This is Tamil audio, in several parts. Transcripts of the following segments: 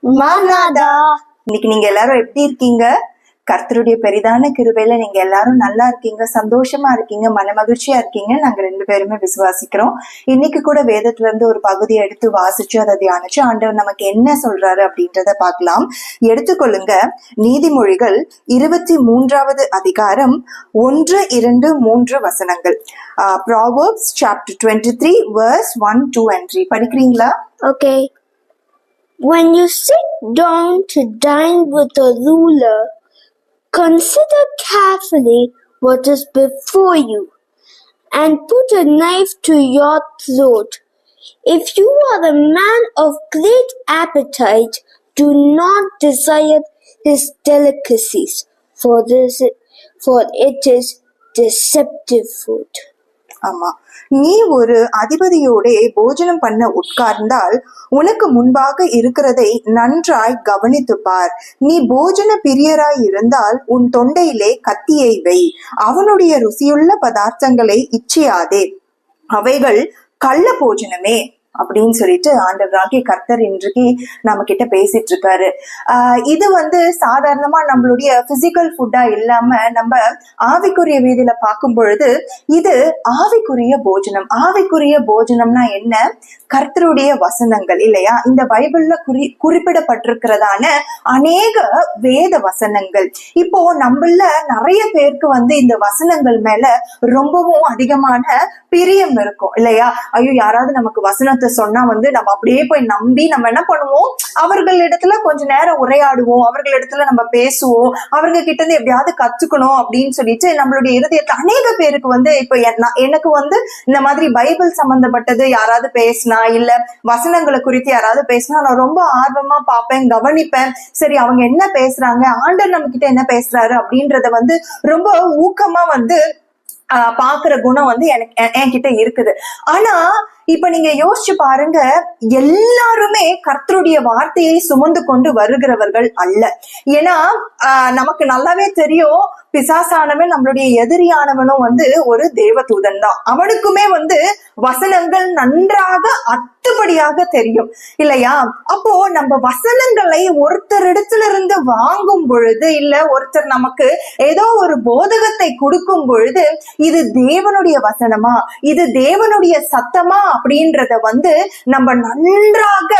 மாநாதா. இன்னைக்கு நீங்க எல்லாரும் எப்படி இருக்கீங்க? கர்த்தருடைய பெரிதான கிருபையில நீங்க எல்லாரும் நல்லா இருக்கீங்க, சந்தோஷமா இருக்கீங்க, மன மகிழ்ச்சியா இருக்கீங்க. நாங்க 2 பேருமே விசுவாசிக்கிறோம். இன்னைக்கு கூட வேதத்துல இருந்து ஒரு பகுதியை எடுத்து வாசிச்சு அதை தியானிச்சு ஆண்டவர் நமக்கு என்ன சொல்றாரு அப்படின்றத பார்க்கலாம். எடுத்துக்கொள்ளுங்க, நீதிமொழிகள் 23வது அதிகாரம் 1, 2, 3 வசனங்கள். Proverbs chapter 23 verse 1, 2 and 3 படிக்கிறீங்களா? Okay. When you sit down to dine with a ruler, consider carefully what is before you, and put a knife to your throat. If you are a man of great appetite, do not desire his delicacies, for it is deceptive food. ஆமா, நீ ஒரு அதிபதியோட போஜனம் பண்ண உட்கார்ந்தால் உனக்கு முன்பாக இருக்கிறதை நன்றாய் கவனித்து பார். நீ போஜன பிரியராய் இருந்தால் உன் தொண்டையிலே கத்தியை வை. அவனுடைய ருசியுள்ள பதார்த்தங்களை இச்சியாதே, அவைகள் கள்ள போஜனமே அப்படின்னு சொல்லிட்டு ஆண்டவராகிய கர்த்தர் இன்றைக்கு நம்ம கிட்ட பேசிட்டு இருக்காரு. இது சாதாரணமா நம்மளுடைய பிசிக்கல் ஃபுட்டா இல்லாம நம்ம ஆவிக்குரிய வீதியில பார்க்கும் பொழுது இது ஆவிக்குரிய போஜனம். ஆவிக்குரிய போஜனம்னா என்ன? கர்த்தருடைய வசனங்கள் இல்லையா? இந்த பைபிள்ல குறிப்பிடப்பட்டிருக்கிறதான அநேக வேத வசனங்கள். இப்போ நம்மள நிறைய பேருக்கு இந்த வசனங்கள் மேல ரொம்பவும் அதிகமான பிரியம் இருக்கும் இல்லையா? ஐயோ, யாராவது நமக்கு வசனத்தை சொன்னா நம்ம அப்படியே போய் நம்பி நம்ம என்ன பண்ணுவோம், அவர்களிடத்துல கொஞ்ச நேரம் உரையாடுவோம், அவர்களிடத்துல நம்ம பேசுவோம், அவர்கள் கிட்ட இருந்து எப்படியாவது கத்துக்கணும் அப்படின்னு சொல்லிட்டு நம்மளுடைய இருதயத்துல அநேக பேருக்கு இப்ப எனக்கு இந்த மாதிரி பைபிள் சம்பந்தப்பட்டது யாராவது பேசினா இல்ல வசனங்களை குறித்து யாராவது பேசினா நான் ரொம்ப ஆர்வமா பார்ப்பேன், கவனிப்பேன். சரி, அவங்க என்ன பேசுறாங்க, ஆண்டவர் நம்ம கிட்ட என்ன பேசுறாரு அப்படின்றத ரொம்ப ஊக்கமா பாக்குற குணம் என்கிட்ட இருக்குது. ஆனா இப்ப நீங்க யோசிச்சு பாருங்க, எல்லாருமே கர்த்தருடைய வார்த்தையை சுமந்து கொண்டு வருகிறவர்கள் அல்ல. ஏன்னா நமக்கு நல்லாவே தெரியும், பிசாசானவன் நம்மளுடைய எதிரியானவனும் ஒரு தேவதூதன் தான். அவனுக்குமே வசனங்கள் நன்றாக அத்துப்படியாக தெரியும் இல்லையா? அப்போ நம்ம வசனங்களை ஒருத்தரிடத்துல இருந்து வாங்கும் பொழுது, இல்ல ஒருத்தர் நமக்கு ஏதோ ஒரு போதகத்தை கொடுக்கும் பொழுது, இது தேவனுடைய வசனமா, இது தேவனுடைய சத்தமா அப்படின்றத நம்ம நன்றாக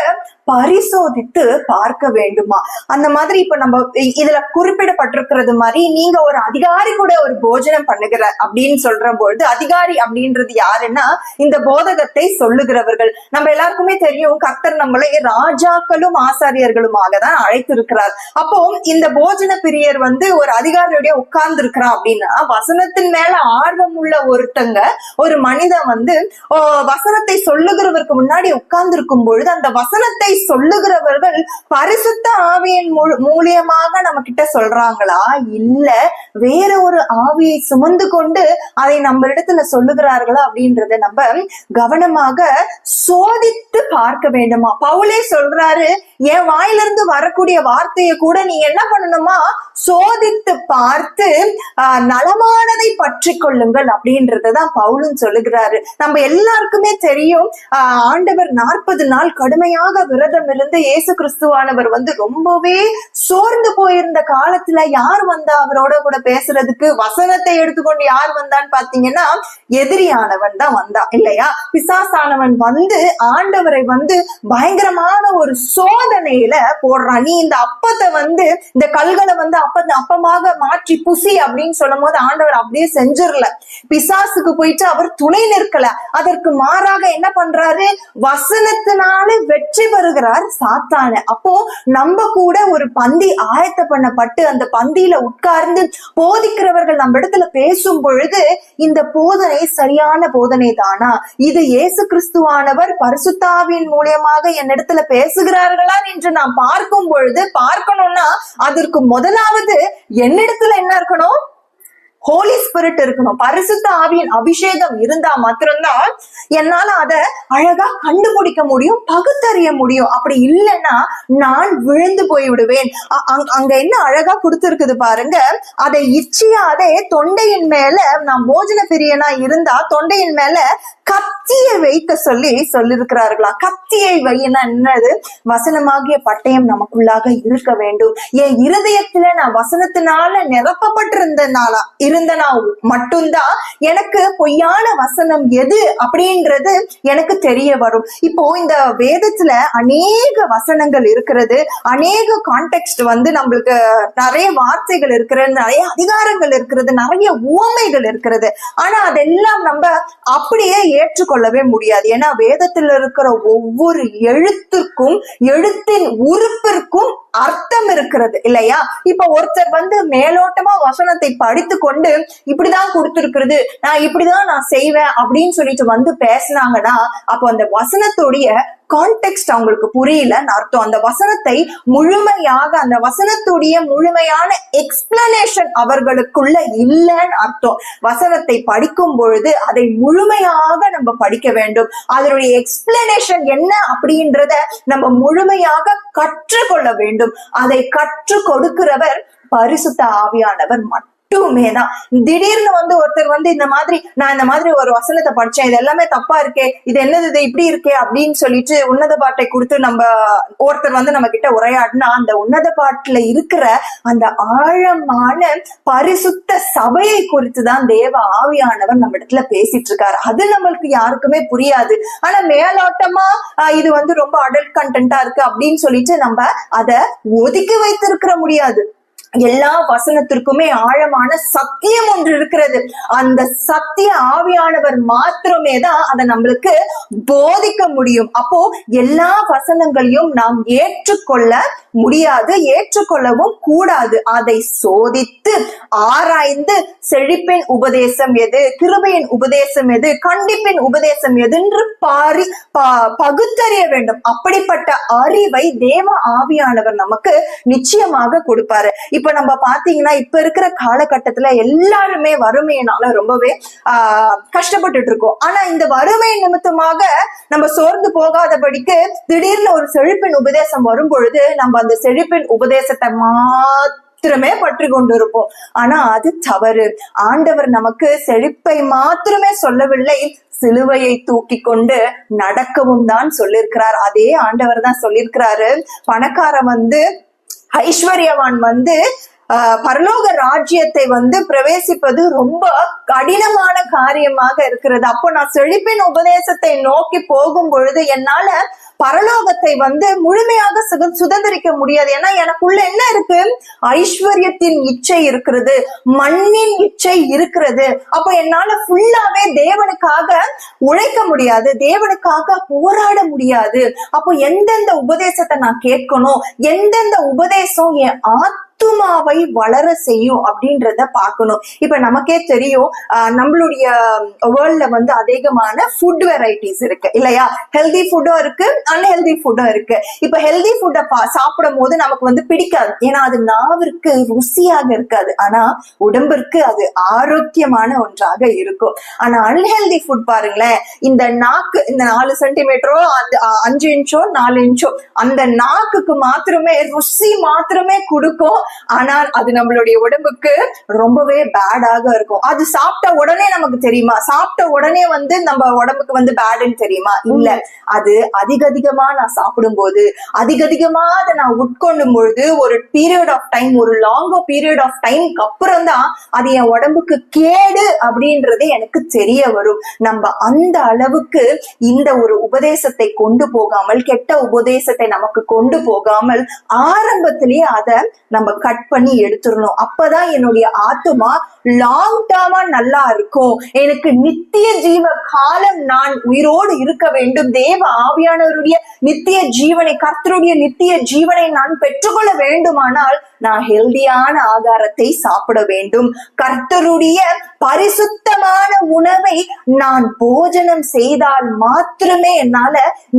பரிசோதித்து பார்க்க வேண்டுமா? அந்த மாதிரி இப்ப நம்ம இதுல குறிப்பிடப்பட்டிருக்கிறது மாதிரி, நீங்க ஒரு அதிகாரி கூட ஒரு போஜனம் பண்ணுகிற அப்படின்னு சொல்ற பொழுது, அதிகாரி அப்படின்றது யாருன்னா இந்த போதகத்தை சொல்லுகிறவர்கள். நம்ம எல்லாருக்குமே தெரியும், கர்த்தர் நம்மளை ராஜாக்களும் ஆசாரியர்களுமாக தான் அழைத்திருக்கிறார். அப்போ இந்த போஜன பிரியர் ஒரு அதிகாரியோட உட்கார்ந்து இருக்கிறான் அப்படின்னா, வசனத்தின் மேல ஆர்வம் உள்ள ஒரு மனிதன் வசனத்தை சொல்லுகிறவருக்கு முன்னாடி உட்கார்ந்து இருக்கும் பொழுது, அந்த வசனத்தை சொல்லுகிறவர்கள் பரிசுத்த ஆவியின் மூலியமாக நம்ம கிட்ட சொல்றாங்களா, இல்ல வேற ஒரு ஆவியை சுமந்து கொண்டு அதை நம்ம இடத்துல சொல்லுகிறார்களா அப்படின்றத நம்ம கவனமாக சோதித்து பார்க்க வேண்டுமா? பவுலே சொல்றாரு, என் வாயிலிருந்து வரக்கூடிய வார்த்தையை கூட நீ என்ன பண்ணணுமா, சோதித்து பார்த்து நலமானதை பற்றி கொள்ளுங்கள் அப்படின்றதான் பவுலும் சொல்லுகிறாரு. நம்ம எல்லாருக்குமே தெரியும், ஆண்டவர் 40 நாள் கடுமையாக விரதம் இருந்து இயேசு கிறிஸ்துவானவர் ரொம்பவே சோர்ந்து போயிருந்த காலத்துல யார் வந்தா அவரோட கூட பேசுறதுக்கு? வசனத்தை எடுத்துக்கொண்டு யார் வந்தான்னு பாத்தீங்கன்னா எதிரியானவன் தான் வந்தா இல்லையா? பிசாசானவன் ஆண்டவரை பயங்கரமான ஒரு சோதனையில போடுறான். நீ இந்த அப்பத்தை இந்த கல்களை அப்பமாக மாற்றி புசி அப்படின்னு சொல்லும் போது ஆண்டவர் அப்படியே செஞ்சிடல. பிசாசுக்கு போயிட்டு அவர் துணை நிற்கல, அதற்கு மாறாக என்ன பண்றாரு, வசனத்தினாலே வெற்றி பெறுகிறார் சாத்தான. அப்போ நம்ம கூட ஒரு பந்தி ஆயத்த பண்ணப்பட்டு அந்த பந்தியில உட்கார்ந்து போதிக்கிறவர்கள் நம்ம இடத்துல பேசும் பொழுது, இந்த போதனை சரியான போதனை தானா, இது இயேசு கிறிஸ்துவானவர் பரிசுத்தாவின் மூலியமாக என்னிடத்துல பேசுகிறார்களா என்று நாம் பார்க்கும் பொழுது, பார்க்கணும்னா அதற்கு முதலாவது என்னிடத்துல என்ன இருக்கணும், ஹோலி ஸ்பிரிட் இருக்கணும், பரிசுத்த ஆவியின் அபிஷேகம் இருந்தா மாத்திரம்தான் என்னால அத அழகா கண்டுபிடிக்க முடியும், பகுத்தறிய முடியும். அப்படி இல்லைன்னா நான் விழுந்து போய் விடுவேன். அங்க என்ன அழகா கொடுத்திருக்குது பாருங்க, அதை இச்சியாதே தொண்டையின் மேல, நான் போஜன பிரியனா இருந்தா தொண்டையின் மேல கத்தியை வைக்க சொல்லிருக்கிறார்களா. கத்தியை வையினா என்னது? வசனமாகிய பட்டயம் நமக்குள்ளாக இருக்க வேண்டும். என் இருதயத்துல நான் வசனத்தினால இருந்தனா மட்டும்தான் எனக்கு பொய்யான வசனம் எது அப்படின்றது எனக்கு தெரிய வரும். இப்போ இந்த வேதத்துல அநேக வசனங்கள் இருக்கிறது, அநேக கான்டெக்ஸ்ட் நம்மளுக்கு நிறைய வார்த்தைகள் இருக்கிறது, நிறைய அதிகாரங்கள் இருக்கிறது, நிறைய உவமைகள் இருக்கிறது. ஆனா அதெல்லாம் நம்ம அப்படியே ஏற்றுக்கொள்ளவே முடியாது. ஏன்னா வேதத்தில் இருக்கிற ஒவ்வொரு எழுத்திற்கும், எழுத்தின் உறுப்பிற்கும் அர்த்தம் இருக்கிறது இல்லையா? இப்ப ஒருத்தர் மேலோட்டமா வசனத்தை படித்து கொண்டு இப்படிதான் கொடுத்திருக்கிறது, நான் இப்படிதான் நான் செய்வேன் அப்படின்னு சொல்லிட்டு பேசினாங்கன்னா அப்போ அந்த வசனத்துடைய கான்டெக்ஸ்ட் அவங்களுக்கு புரியலன்னு அர்த்தம். அந்த வசனத்தை முழுமையாக, அந்த வசனத்துடைய முழுமையான எக்ஸ்பிளனேஷன் அவர்களுக்குள்ள இல்லைன்னு அர்த்தம். வசனத்தை படிக்கும் பொழுது அதை முழுமையாக நம்ம படிக்க வேண்டும். அதனுடைய எக்ஸ்பிளனேஷன் என்ன அப்படின்றத நம்ம முழுமையாக கற்றுக்கொள்ள வேண்டும். அதை கற்றுக் கொடுக்கிறவர் பரிசுத்த ஆவியானவர் மட்டுமேதான். திடீர்னு ஒருத்தர் இந்த மாதிரி ஒரு வசனத்தை படிச்சேன், இது எல்லாமே தப்பா இருக்கே, இது என்னது, இது இப்படி இருக்கே அப்படின்னு சொல்லிட்டு உன்னத பாட்டை கொடுத்து ஒருத்தர் நம்ம கிட்ட உரையாடினா அந்த உன்னத பாட்டுல இருக்கிற அந்த ஆழமான பரிசுத்த சபையை குறித்துதான் தேவ ஆவியானவர் நம்ம இடத்துல பேசிட்டு இருக்காரு. அது நம்மளுக்கு யாருக்குமே புரியாது. ஆனா மேலோட்டமா இது ரொம்ப அடல்ட் கண்டென்ட்டா இருக்கு அப்படின்னு சொல்லிட்டு நம்ம அதை ஒதுக்கி வைத்திருக்க முடியாது. எல்லா வசனத்திற்குமே ஆழமான சத்தியம் ஒன்று இருக்கிறது. அந்த சத்திய ஆவியானவர் மாத்திரமே தான் அதை நம்மளுக்கு போதிக்க முடியும். அப்போ எல்லா வசனங்களையும் நாம் ஏற்றுக்கொள்ள முடியாது, ஏற்றுக்கொள்ளவும் கூடாது. அதை சோதித்து ஆராய்ந்து செழிப்பின் உபதேசம் எது, கிருபையின் உபதேசம் எது, கண்டிப்பின் உபதேசம் எதுன்று பகுத்தறிய வேண்டும். அப்படிப்பட்ட அறிவை தேவ ஆவியானவர் நமக்கு நிச்சயமாக கொடுப்பாரு. இப்ப நம்ம பாத்தீங்கன்னா இப்ப இருக்கிற காலகட்டத்துல எல்லாருமே வறுமையினால ரொம்பவே கஷ்டப்பட்டுட்டு இருக்கோம். ஆனா இந்த வறுமை நிமித்தமாக நம்ம சோர்ந்து போகாதபடிக்கு திடீர்னு ஒரு செழிப்பின் உபதேசம் வரும் பொழுது நம்ம அந்த செழிப்பின் உபதேசத்தை மாத்திரமே பற்றி கொண்டு இருப்போம். ஆனா அது தவறு. ஆண்டவர் நமக்கு செழிப்பை மாத்திரமே சொல்லவில்லை, சிலுவையை தூக்கி கொண்டு நடக்கவும் தான் சொல்லியிருக்கிறார். அதே ஆண்டவர் தான் சொல்லியிருக்கிறாரு, பணக்காரன் ஐஸ்வர்யவான் பரலோக ராஜ்யத்தை பிரவேசிப்பது ரொம்ப கடினமான காரியமாக இருக்கிறது. அப்போ நான் செழிப்பின் உபதேசத்தை நோக்கி போகும் பொழுது என்னால பரலோகத்தை முழுமையாக சுதந்திரிக்க முடியாது. ஏன்னா எனக்குள்ள என்ன இருக்கு? ஐஸ்வர்யத்தின் இச்சை இருக்கிறது, மண்ணின் இச்சை இருக்கிறது. அப்போ என்னால ஃபுல்லாவே தேவனுக்காக உழைக்க முடியாது, தேவனுக்காக போராட முடியாது. அப்போ எந்தெந்த உபதேசத்தை நான் கேட்கணும், எந்தெந்த உபதேசம் என் ஆத்துமாவை வளர செய்யும் அப்படின்றத பார்க்கணும். இப்ப நமக்கே தெரியும், நம்மளுடைய வேர்ல்ட்ல அதிகமான ஃபுட் வெரைட்டிஸ் இருக்கு இல்லையா? ஹெல்தி ஃபுட்டும் இருக்கு, அன்ஹெல்தி ஃபுட்டும் இருக்கு. இப்ப ஹெல்தி ஃபுட்டை சாப்பிடும் போது நமக்கு பிடிக்காது, ஏன்னா அது நாவிற்கு ருசியாக இருக்காது. ஆனா உடம்பிற்கு அது ஆரோக்கியமான ஒன்றாக இருக்கும். ஆனா அன்ஹெல்தி ஃபுட் பாருங்களேன், இந்த நாக்கு, இந்த 4 சென்டிமீட்டரோ 5 இன்ச்சோ 4 இன்ச்சோ அந்த நாக்குக்கு மாத்திரமே ருசி மாத்திரமே கொடுக்கும். ஆனால் அது நம்மளுடைய உடம்புக்கு ரொம்பவே பேடாக இருக்கும். அது சாப்பிட்ட உடனே நமக்கு தெரியுமா? சாப்பிட்ட உடனே நம்ம உடம்புக்கு பேடுன்னு தெரியுமா? இல்ல, அது அதிகமா நான் சாப்பிடும் போது, அதிகமா அதை நான் உட்கொள்ளும் பொழுது ஒரு பீரியட் ஆஃப் டைம், ஒரு லாங்கோ பீரியட் ஆஃப் டைம்க்கு அப்புறம் தான் அது என் உடம்புக்கு கேடு அப்படின்றது எனக்கு தெரிய வரும். நம்ம அந்த அளவுக்கு இந்த ஒரு உபதேசத்தை கொண்டு போகாமல், கெட்ட உபதேசத்தை நமக்கு கொண்டு போகாமல் ஆரம்பத்திலேயே அதை நம்ம கட் பண்ணி எடுத்துடணும். அப்பதான் என்னுடைய ஆத்துமா லாங் டேர்மா நல்லா இருக்கும். எனக்கு நித்திய ஜீவ காலம் நான் உயிரோடு இருக்க வேண்டும். தேவ ஆவியானவருடைய நித்திய ஜீவனை, கர்த்தருடைய நித்திய ஜீவனை நான் பெற்றுக்கொள்ள வேண்டுமானால் நான் ஹெல்தியான ஆகாரத்தை சாப்பிட வேண்டும். கர்த்தருடைய பரிசுத்தமான உணவை நான் போஜனம் செய்தால் மாத்திரமே என்னால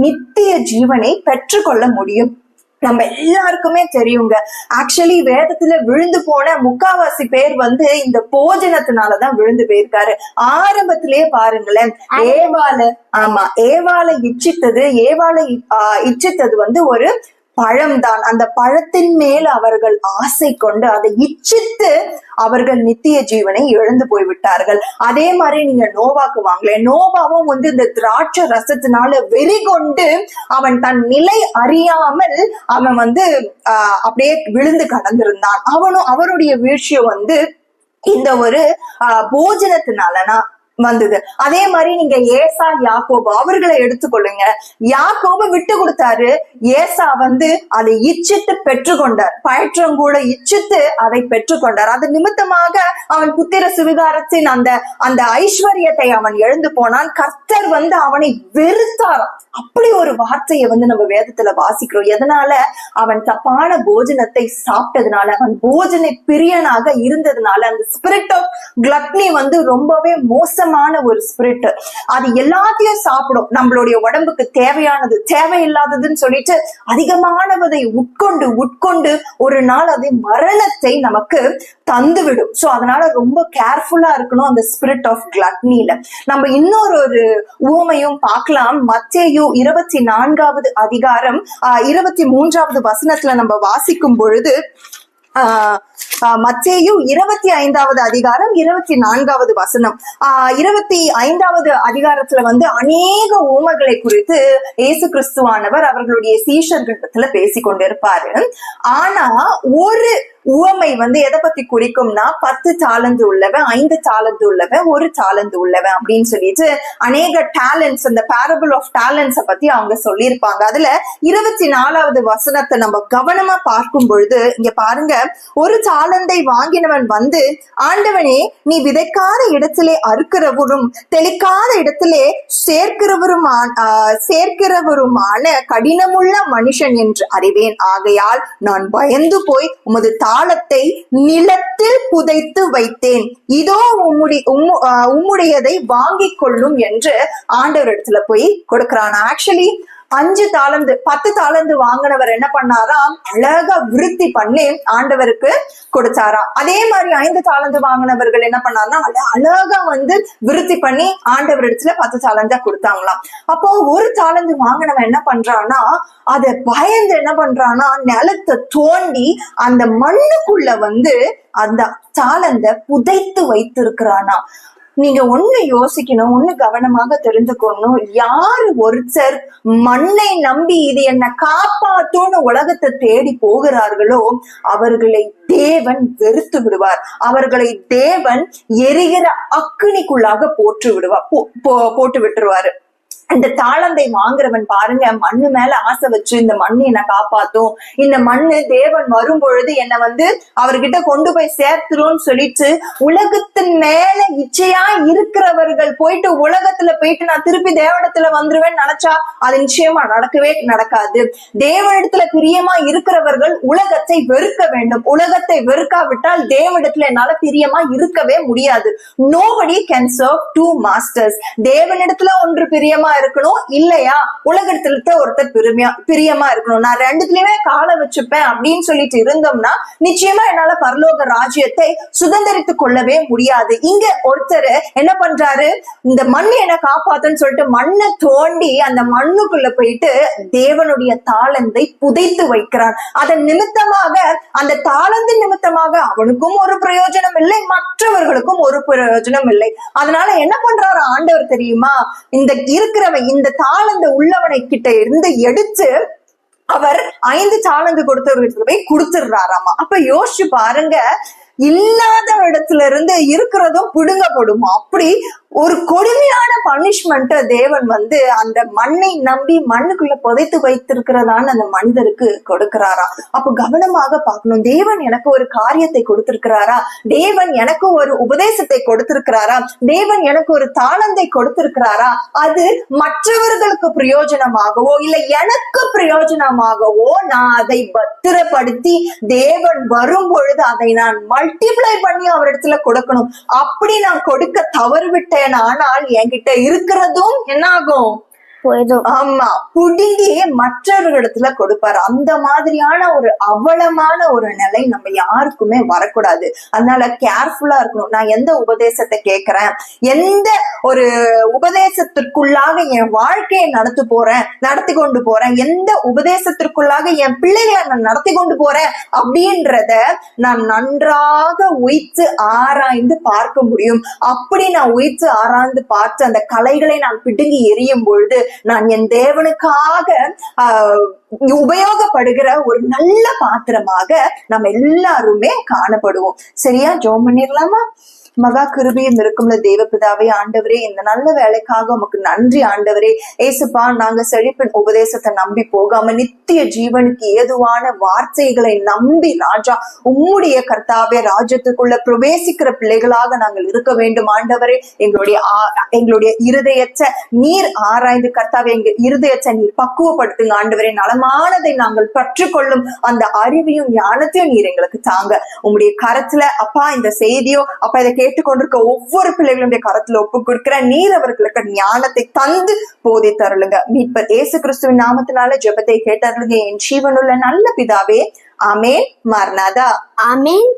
நித்திய ஜீவனை பெற்றுக்கொள்ள முடியும். நம்ம எல்லாருக்குமே தெரியுங்க. ஆக்சுவலி வேதத்துல விழுந்து போன முக்காவாசி பேர் இந்த போஜனத்தினாலதான் விழுந்து போயிருக்காரு. ஆரம்பத்திலேயே பாருங்களேன், ஏவாளை இச்சித்தது ஒரு பழம்தான். அந்த பழத்தின் மேல் அவர்கள் ஆசை கொண்டு அதை இச்சித்து அவர்கள் நித்திய ஜீவனை இழந்து போய்விட்டார்கள். அதே மாதிரி நீங்க நோவாக்கு வாங்கல, நோவாவும் இந்த திராட்சை ரசத்தினால வெறி கொண்டு அவன் தன் நிலை அறியாமல் அவன் அப்படியே விழுந்து கடந்திருந்தான். அவருடைய வீழ்ச்சியை இந்த ஒரு போஜனத்தினாலனா வந்தது. அதே மாதிரி நீங்க ஏசா யாக்கோபு அவர்களை எடுத்துக்கொள்ளுங்க. யாக்கோபு விட்டு கொடுத்தாரு, ஏசா அதை இச்சித்து பெற்றுக்கொண்டார். பயற்றங்கூட இச்சித்து அதை பெற்றுக்கொண்டார். அது நிமித்தமாக அவன் புத்திர சுவிகாரத்தின் அந்த ஐஸ்வர்யத்தை அவன் எழுந்து போனான். கர்த்தர் அவனை வெறுத்தாராம். அப்படி ஒரு வார்த்தையை நம்ம வேதத்துல வாசிக்கிறோம். எதனால? அவன் தப்பான போஜனத்தை சாப்பிட்டதுனால, அவன் போஜன பிரியனாக இருந்ததுனால. அந்த ஸ்பிரிட் ஆஃப் கிளட்னி ரொம்பவே மோசமான ஒரு ஸ்பிரிட். அது எல்லாத்தையும் சாப்பிடும். நம்மளுடைய உடம்புக்கு தேவையானது தேவையில்லாததுன்னு சொல்லிட்டு அதிகமானவதை உட்கொண்டு ஒரு நாள் அது மரணத்தை நமக்கு தந்துவிடும். சோ அதனால ரொம்ப கேர்ஃபுல்லா இருக்கணும் அந்த ஸ்பிரிட் ஆஃப் கிளட்னில. நம்ம இன்னொரு உவமையும் பார்க்கலாம். மத்தேயு 24வது அதிகாரம் 23வது வசனத்துல நம்ம வாசிக்கும் பொழுது, மத்தேயு 25வது அதிகாரம் 24வது வசனம். 25வது அதிகாரத்துல அநேக உவமைகளை குறித்து இயேசு கிறிஸ்துவானவர் அவர்களுடைய சீஷர்களிடத்துல பேசிக்கொண்டிருப்பாரு. ஆனா ஒரு உவமை எதை பத்தி குறிக்கும்னா, 10 தாலந்து உள்ளவன், 5 தாலந்து உள்ளவன், 1 தாலந்து உள்ளவன் அப்படின்னு சொல்லிட்டு அநேக டேலண்ட்ஸ், அந்த பேரபிள் ஆஃப் டேலண்ட்ஸ பத்தி அவங்க சொல்லியிருப்பாங்க. அதுல 24வது வசனத்தை நம்ம கவனமா பார்க்கும் பொழுது இங்க பாருங்க, ஒரு தாலந்தை வாங்கினவன் ஆண்டவனே, நீ விதைக்காத இடத்திலே அறுக்கிறவரும் தெளிக்காத இடத்திலே சேர்க்கிறவருமான கடினமுள்ள மனுஷன் என்று அறிவேன். ஆகையால் நான் பயந்து போய் உமது தாளத்தை நிலத்தில் புதைத்து வைத்தேன். இதோ உம்முடையதை வாங்கிக் கொள்ளும் என்று ஆண்டவர் இடத்துல போய் கொடுக்கிறான். ஆக்சுவலி 5 தாலந்து 10 தாலந்து வாங்கினவர் என்ன பண்ணாராம்? அழகா விருத்தி பண்ணி ஆண்டவருக்கு கொடுத்தாராம். அதே மாதிரி 5 தாலந்து வாங்கினவர்கள் என்ன பண்ணாருன்னா அழகா விருத்தி பண்ணி ஆண்டவர் இடத்துல 10 தாலந்தா கொடுத்தாங்களாம். அப்போ 1 தாலந்து வாங்கினவன் என்ன பண்றான்னா, அதை பயந்து என்ன பண்றான்னா, நிலத்தை தோண்டி அந்த மண்ணுக்குள்ள அந்த தாளந்த புதைத்து வைத்திருக்கிறானா. நீங்க ஒண்ணு யோசிக்கணும், ஒண்ணு கவனமாக தெரிந்துக்கணும். யாரு ஒருத்தர் மண்ணை நம்பி இது என்ன காப்பாத்தும்னு உலகத்தை தேடி போகிறார்களோ அவர்களை தேவன் வெறுத்து விடுவார். அவர்களை தேவன் எரிகிற அக்கினிக்குள்ளாக போட்டு விட்டுருவாரு. இந்த தாளந்தை வாங்குறவன் பாருங்க, மண்ணு மேல ஆசை வச்சு இந்த மண்ணு என்ன காப்பாத்தும், இந்த மண்ணு தேவன் வரும் பொழுது என்ன அவர்கிட்ட கொண்டு போய் சேர்த்துரும்னு சொல்லிட்டு உலகத்தின் மேல இச்சையா இருக்கிறவர்கள் உலகத்துல போயிட்டு நான் திருப்பி தேவனிடத்துல வந்துருவேன்னு நினைச்சா அது நிச்சயமா நடக்கவே நடக்காது. தேவனிடத்துல பிரியமா இருக்கிறவர்கள் உலகத்தை வெறுக்க வேண்டும். உலகத்தை வெறுக்காவிட்டால் தேவனிடத்துல என்னால பிரியமா இருக்கவே முடியாது. Nobody can serve two masters. தேவனிடத்துல ஒன்று பிரியமா இருக்கணும், இல்லையா உலகத்துல ஒருத்தர் பிரியமா இருக்கணும். நான் ரெண்டுத்துலயுமே காலை வச்சுப்பேன் அப்படின்னு சொல்லிட்டு இருந்தோம்னா நிச்சயமா என்னால பரலோக ராஜ்யத்தை சுதந்திரித்துக் கொள்ளவே முடியாது. இங்க ஒருத்தர் என்ன பண்றாரு, இந்த மண்ணு என்ன காப்பாத்துன்னு சொல்லிட்டு மண்ணை தோண்டி அந்த மண்ணுக்குள்ள போயிட்டு தேவனுடைய தாளந்தை புதைத்து வைக்கிறான். அதன் நிமித்தமாக, அந்த தாளந்தின் நிமித்தமாக அவனுக்கும் ஒரு பிரயோஜனம் இல்லை, மற்றவர்களுக்கும் ஒரு பிரயோஜனம் இல்லை. அதனால என்ன பண்றாரு ஆண்டவர் தெரியுமா, இந்த தாளந்து உள்ளவனை கிட்ட இருந்து எடுத்து அவர் 5 தாளந்து கொடுத்தவர்களுக்கு போய் கொடுத்துடுறாராமா. அப்ப யோசிச்சு பாருங்க, இல்லாத இடத்துல இருந்து இருக்கிறதும் பிடுங்கப்படுமா. அப்படி ஒரு கொடுமையான பனிஷ்மெண்ட் தேவன் அந்த மண்ணை நம்பி மண்ணுக்குள்ள புதைத்து வைத்திருக்கிறதான அந்த மனிதருக்கு கொடுக்கிறாரா. அப்ப கவனமாக பார்க்கணும். தேவன் எனக்கு ஒரு காரியத்தை கொடுத்திருக்கிறாரா, தேவன் எனக்கு ஒரு உபதேசத்தை கொடுத்திருக்கிறாரா, தேவன் எனக்கு ஒரு தாளந்தை கொடுத்திருக்கிறாரா, அது மற்றவர்களுக்கு பிரயோஜனமாகவோ இல்லை எனக்கு பிரயோஜனமாகவோ நான் அதை பத்திரப்படுத்தி தேவன் வரும் பொழுது அதை நான் மல்டிப்ளை பண்ணி அவரிடத்துல கொடுக்கணும். அப்படி நான் கொடுக்க தவறுவிட்டேன் ஆனால் என்கிட்ட இருக்கிறதும் என்ன ஆகும், போயிடும். ஆமா, புடுங்கி மற்றவர்களிடத்துல கொடுப்பாரு. அந்த மாதிரியான ஒரு அவலமான ஒரு நிலை நம்ம யாருக்குமே வரக்கூடாது. அதனால கேர்ஃபுல்லா இருக்கணும். நான் எந்த உபதேசத்தை கேட்கிறேன், எந்த ஒரு உபதேசத்திற்குள்ளாக என் வாழ்க்கையை நடத்தி கொண்டு போறேன், எந்த உபதேசத்திற்குள்ளாக என் பிள்ளைகளை நான் நடத்தி கொண்டு போறேன் அப்படின்றத நான் நன்றாக உய்த்து ஆராய்ந்து பார்க்க முடியும். அப்படி நான் உய்த்து ஆராய்ந்து பார்த்து அந்த கலைகளை நான் பிடுங்கி எரியும் பொழுது நான் என் தேவனுக்காக உபயோகப்படுகிற ஒரு நல்ல பாத்திரமாக நம்ம எல்லாருமே காணப்படுவோம். சரியா? ஜெபம் பண்ணிடலாமா? மகா கிருபையும் இருக்கும்ல தேவபிதாவே, ஆண்டவரே, இந்த நல்ல வேலைக்காக உமக்கு நன்றி ஆண்டவரே. ஏசுப்பா, நாங்க செழிப்பின் உபதேசத்தை நம்பி போகாம நித்திய ஜீவனுக்கு ஏதுவான வார்த்தைகளை நம்பி ராஜா உம்முடைய கர்த்தாவே ராஜ்யத்துக்குள்ள பிரவேசிக்கிற பிள்ளைகளாக நாங்கள் இருக்க வேண்டும் ஆண்டவரே. எங்களுடைய இருதயத்தை நீர் ஆராய்ந்து கர்த்தாவே, எங்க இருதயத்தை நீர் பக்குவப்படுத்துங்க ஆண்டவரே. நலமானதை நாங்கள் பற்றுக்கொள்ளும் அந்த அறிவையும் ஞானத்தையும் நீர் எங்களுக்கு தாங்க. உங்களுடைய கரத்துல அப்பா இந்த செய்தியோ அப்பா இதை கேட்டுக்கொண்டிருக்க ஒவ்வொரு பிள்ளைகளுடைய கரத்துல ஒப்பு கொடுக்கிற நீர் அவர்களுக்கு ஞானத்தை தந்து போதை தருளுங்க. மீட்பர் இயேசு கிறிஸ்துவின் நாமத்தினால ஜெபத்தை கேட்டருளுங்க என் ஜீவனுள்ள நல்ல பிதாவே. ஆமேன். மார்னாதா. ஆமேன்.